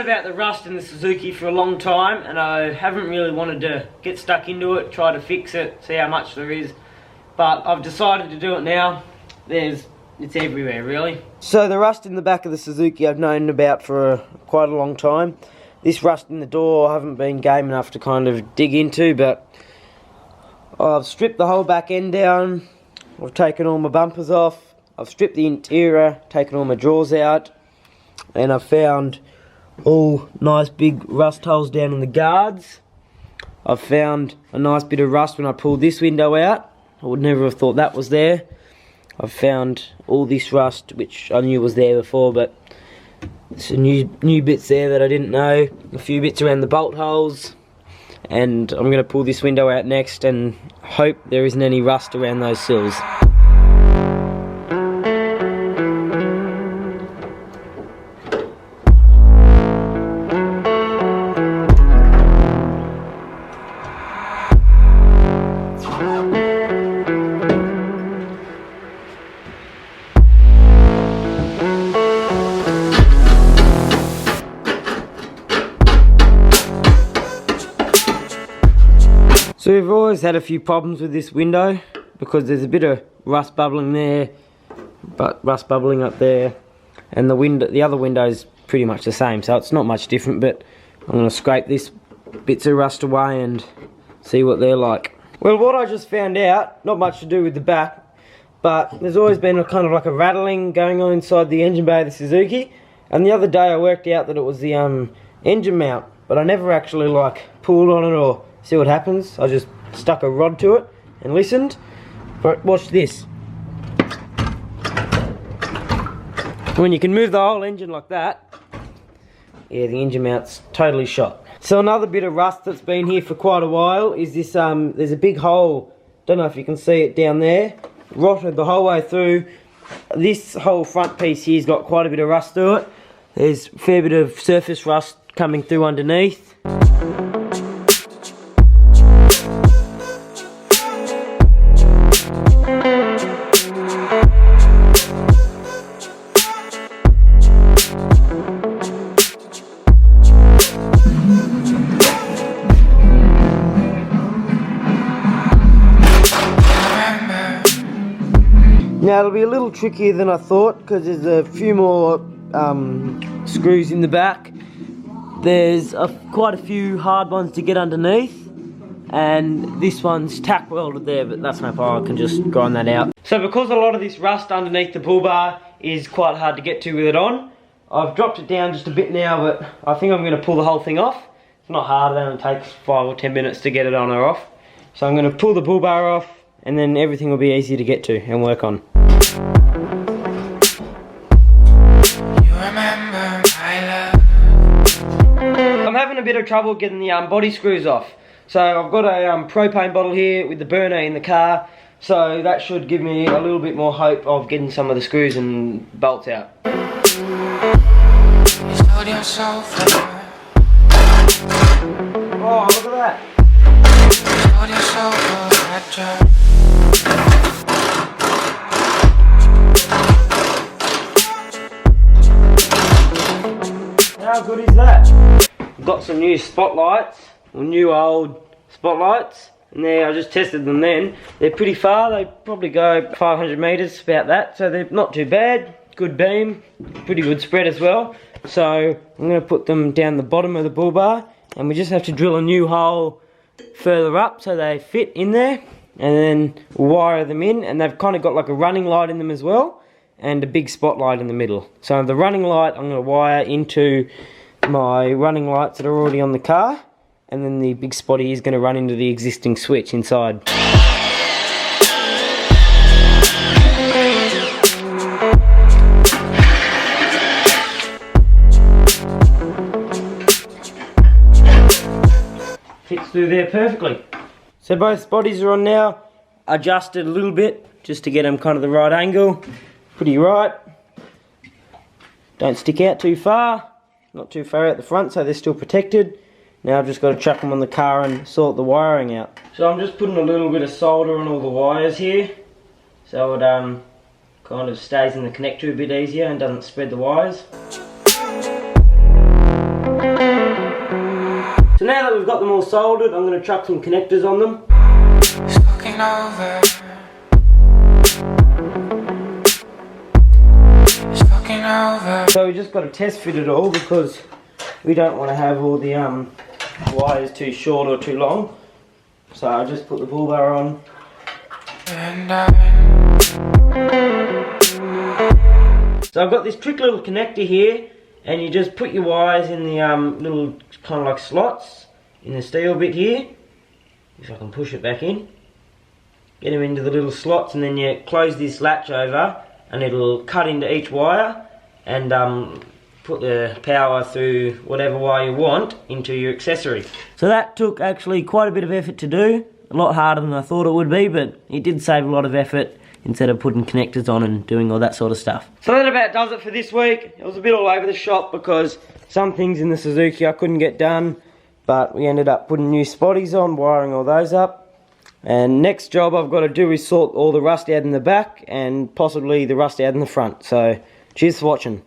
about the rust in the Suzuki for a long time, and I haven't really wanted to get stuck into it, try to fix it, see how much there is. But I've decided to do it now. It's everywhere, really. So the rust in the back of the Suzuki I've known about for quite a long time. This rust in the door I haven't been game enough to kind of dig into, but I've stripped the whole back end down. I've taken all my bumpers off. I've stripped the interior, taken all my drawers out, and I've found all nice big rust holes down in the guards. I've found a nice bit of rust when I pulled this window out. I would never have thought that was there. I've found all this rust, which I knew was there before, but some new bits there that I didn't know. A few bits around the bolt holes, and I'm going to pull this window out next and hope there isn't any rust around those sills. So we've always had a few problems with this window because there's a bit of rust bubbling there, but rust bubbling up there, and the other window is pretty much the same, so it's not much different. But I'm going to scrape these bits of rust away and see what they're like. Well, what I just found out, not much to do with the back, but there's always been a kind of like a rattling going on inside the engine bay of the Suzuki, and the other day I worked out that it was the engine mount, but I never actually like pulled on it or see what happens. I just stuck a rod to it and listened. But watch this. When you can move the whole engine like that, yeah, the engine mount's totally shot. So another bit of rust that's been here for quite a while is this, there's a big hole, don't know if you can see it down there, rotted the whole way through. This whole front piece here's got quite a bit of rust through it. There's a fair bit of surface rust coming through underneath. Now it'll be a little trickier than I thought because there's a few more screws in the back. There's quite a few hard ones to get underneath, and this one's tack welded there, but that's no problem, I can just grind that out. So because a lot of this rust underneath the bull bar is quite hard to get to with it on, I've dropped it down just a bit now, but I think I'm going to pull the whole thing off. It's not hard, it only takes 5 or 10 minutes to get it on or off. So I'm going to pull the bull bar off, and then everything will be easy to get to and work on. I'm having a bit of trouble getting the body screws off. So I've got a propane bottle here with the burner in the car, so that should give me a little bit more hope of getting some of the screws and bolts out. Oh, look at that! How good is that? I've got some new spotlights, or new old spotlights, and I just tested them then. They're pretty far, they probably go 500 metres, about that, so they're not too bad. Good beam, pretty good spread as well. So I'm going to put them down the bottom of the bull bar, and we just have to drill a new hole further up so they fit in there, and then wire them in, and they've kind of got like a running light in them as well, and a big spotlight in the middle. So the running light I'm going to wire into my running lights that are already on the car, and then the big spotty is going to run into the existing switch inside. Fits through there perfectly. So both spotties are on now, adjusted a little bit just to get them kind of the right angle. Pretty right. Don't stick out too far, not too far out the front, so they're still protected. Now I've just got to chuck them on the car and sort the wiring out. So I'm just putting a little bit of solder on all the wires here, so it kind of stays in the connector a bit easier and doesn't spread the wires. So now that we've got them all soldered, I'm going to chuck some connectors on them. So we just got to test fit it all because we don't want to have all the wires too short or too long. So I just put the bull bar on. So I've got this trick little connector here, and you just put your wires in the little kind of like slots in the steel bit here. If I can push it back in. Get them into the little slots, and then you close this latch over and it'll cut into each wire and put the power through whatever wire you want into your accessory. So that took actually quite a bit of effort to do. A lot harder than I thought it would be, but it did save a lot of effort instead of putting connectors on and doing all that sort of stuff. So that about does it for this week. It was a bit all over the shop because some things in the Suzuki I couldn't get done, but we ended up putting new spotties on, wiring all those up. And next job I've got to do is sort all the rust out in the back and possibly the rust out in the front. So cheers for watching.